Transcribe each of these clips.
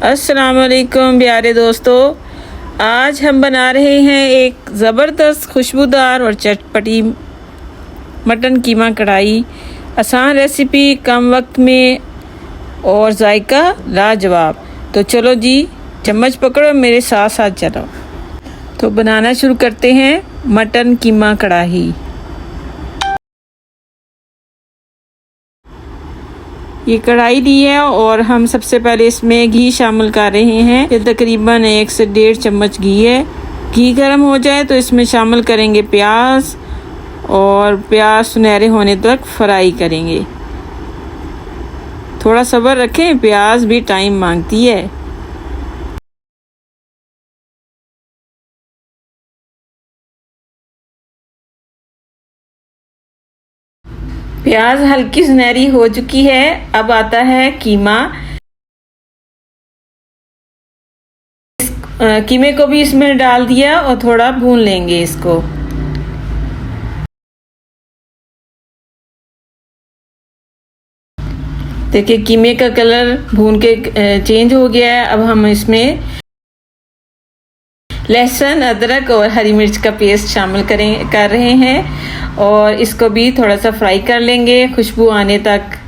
अस्सलाम वालेकुम प्यारे दोस्तों, आज हम बना रहे हैं एक ज़बरदस्त खुशबूदार और चटपटी मटन कीमा कढ़ाई। आसान रेसिपी, कम वक्त में और जायका लाजवाब। तो चलो जी, चम्मच पकड़ो, मेरे साथ साथ चलो। तो बनाना शुरू करते हैं मटन कीमा कढ़ाई। ये कढ़ाई ली है और हम सबसे पहले इसमें घी शामिल कर रहे हैं। ये तकरीबन 1 से 1.5 चम्मच घी है। घी गर्म हो जाए तो इसमें शामिल करेंगे प्याज और प्याज सुनहरे होने तक फ्राई करेंगे। थोड़ा सब्र रखें, प्याज भी टाइम मांगती है। प्याज हल्की सुनहरी हो चुकी है। अब आता है कीमा। कीमे को भी इसमें डाल दिया और थोड़ा भून लेंगे इसको। देखिए कीमे का कलर भून के चेंज हो गया है। अब हम इसमें लहसुन, अदरक और हरी मिर्च का पेस्ट शामिल कर रहे हैं और इसको भी थोड़ा सा फ्राई कर लेंगे खुशबू आने तक।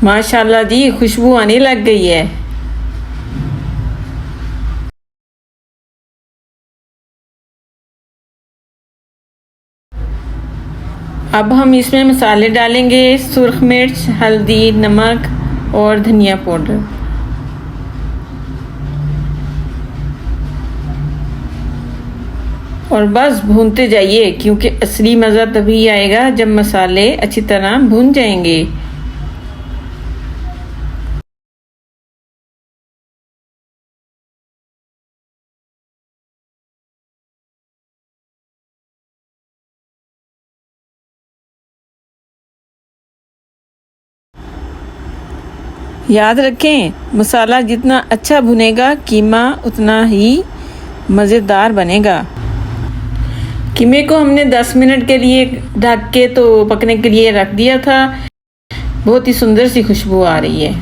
माशाल्लाह जी, खुशबू आने लग गई है। अब हम इसमें मसाले डालेंगे, सुर्ख मिर्च, हल्दी, नमक और धनिया पाउडर। और बस भूनते जाइए, क्योंकि असली मज़ा तभी आएगा जब मसाले अच्छी तरह भून जाएंगे। याद रखें, मसाला जितना अच्छा भुनेगा कीमा उतना ही मज़ेदार बनेगा। कीमे को हमने 10 मिनट के लिए ढक के तो पकने के लिए रख दिया था। बहुत ही सुंदर सी खुशबू आ रही है।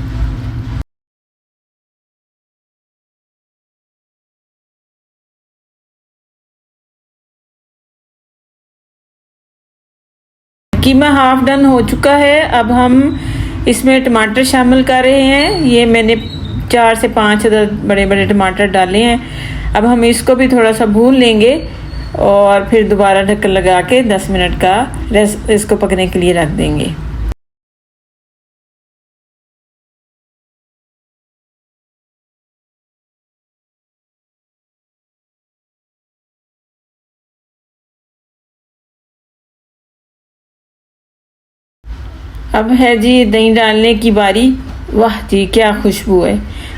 कीमा हाफ डन हो चुका है। अब हम इसमें टमाटर शामिल कर रहे हैं। ये मैंने 4 से 5 बड़े बड़े टमाटर डाले हैं। अब हम इसको भी थोड़ा सा भून लेंगे और फिर दोबारा ढक्कन लगा के 10 मिनट का इसको पकने के लिए रख देंगे। अब है जी दही डालने की बारी। वाह जी, क्या खुशबू है।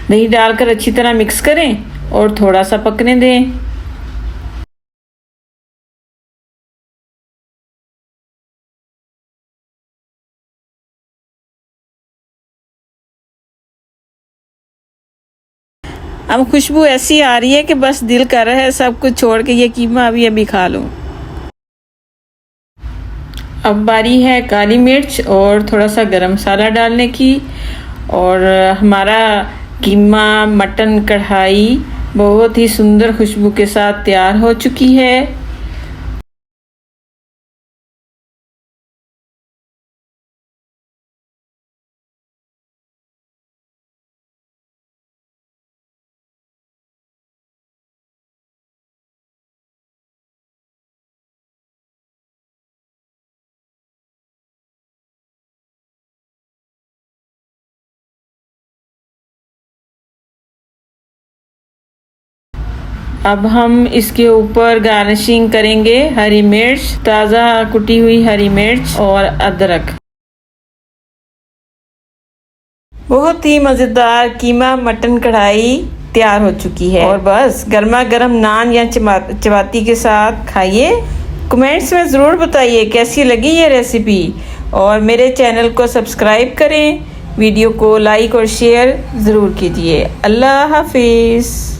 दही डालकर अच्छी तरह मिक्स करें और थोड़ा सा पकने दें। अब खुशबू ऐसी आ रही है कि बस दिल कर रहा है सब कुछ छोड़ के ये कीमा अभी खा लूं। अब बारी है काली मिर्च और थोड़ा सा गरम मसाला डालने की। और हमारा कीमा मटन कढ़ाई बहुत ही सुंदर खुशबू के साथ तैयार हो चुकी है। अब हम इसके ऊपर गार्निशिंग करेंगे हरी मिर्च, ताज़ा कुटी हुई हरी मिर्च और अदरक। बहुत ही मज़ेदार कीमा मटन कढ़ाई तैयार हो चुकी है। और बस गर्मा गर्म नान या चपाती के साथ खाइए। कमेंट्स में ज़रूर बताइए कैसी लगी ये रेसिपी और मेरे चैनल को सब्सक्राइब करें। वीडियो को लाइक और शेयर ज़रूर कीजिए। अल्लाह हाफिज़।